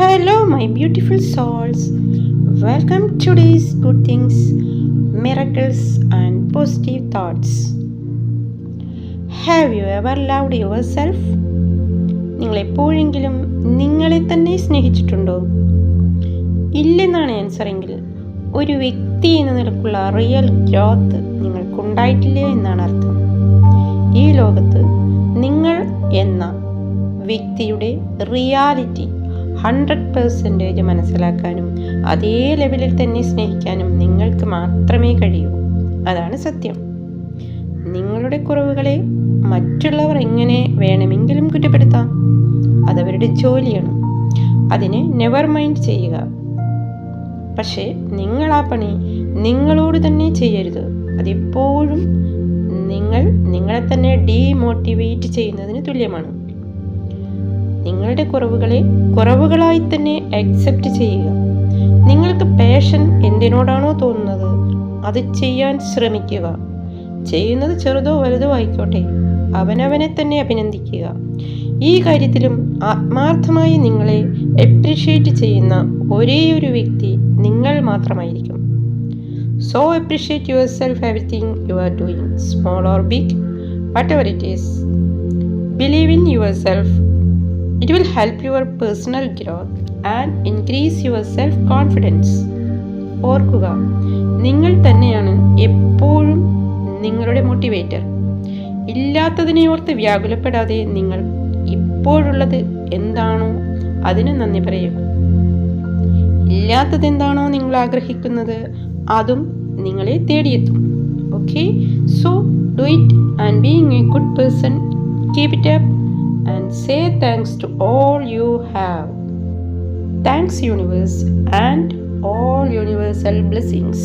Hello, my beautiful souls. Welcome to today's good things, miracles, and positive thoughts. Have you ever loved yourself? നിങ്ങൾ എപ്പോഴെങ്കിലും നിങ്ങളെ തന്നെ സ്നേഹിച്ചിട്ടുണ്ടോ? ഇല്ലെന്നാണ് ആൻസറെങ്കിൽ ഒരു വ്യക്തി എന്ന നിലക്കുള്ള റിയൽ ഗ്രോത്ത് നിങ്ങൾക്കുണ്ടായിട്ടില്ല എന്നാണ് അർത്ഥം. ഈ ലോകത്ത് നിങ്ങൾ എന്ന വ്യക്തിയുടെ റിയാലിറ്റി 100% മനസ്സിലാക്കാനും അതേ ലെവലിൽ തന്നെ സ്നേഹിക്കാനും നിങ്ങൾക്ക് മാത്രമേ കഴിയൂ. അതാണ് സത്യം. നിങ്ങളുടെ കുറവുകളെ മറ്റുള്ളവർ എങ്ങനെ വേണമെങ്കിലും കുറ്റപ്പെടുത്താം. അതവരുടെ ജോലിയാണ്. അതിനെ നെവർ മൈൻഡ് ചെയ്യുക. പക്ഷേ നിങ്ങൾ ആ പണി നിങ്ങളോട് തന്നെ ചെയ്യരുത്. അതെപ്പോഴും നിങ്ങളെ തന്നെ ഡീമോട്ടിവേറ്റ് ചെയ്യുന്നതിന് തുല്യമാണ്. നിങ്ങളുടെ കുറവുകളെ കുറവുകളായി തന്നെ അക്സെപ്റ്റ് ചെയ്യുക. നിങ്ങൾക്ക് പാഷൻ എന്തിനോടാണോ തോന്നുന്നത് അത് ചെയ്യാൻ ശ്രമിക്കുക. ചെയ്യുന്നത് ചെറുതോ വലുതോ ആയിക്കോട്ടെ, അവനവനെ തന്നെ അഭിനന്ദിക്കുക. ഈ കാര്യത്തിലും ആത്മാർത്ഥമായി നിങ്ങളെ അപ്രിഷ്യേറ്റ് ചെയ്യുന്ന ഒരേയൊരു വ്യക്തി നിങ്ങൾ മാത്രമായിരിക്കും. So appreciate yourself, everything you are doing, small or big, whatever it is. Believe in yourself. It will help your personal growth and increase your self-confidence. ഓർക്കുക, നിങ്ങൾ തന്നെയാണ് എപ്പോഴും നിങ്ങളുടെ മോട്ടിവേറ്റർ. ഇല്ലാത്തതിനെ ഓർത്ത് വ്യാകുലപ്പെടാതെ നിങ്ങൾ ഇപ്പോഴുള്ളത് എന്താണോ അതിന് നന്ദി പറയുക. ഇല്ലാത്തത് എന്താണോ നിങ്ങൾ ആഗ്രഹിക്കുന്നത് അതും നിങ്ങളെ തേടിയെത്തും. Okay, so do it and being a good person, keep it up and say thanks to all you have. Thanks universe and all universal blessings.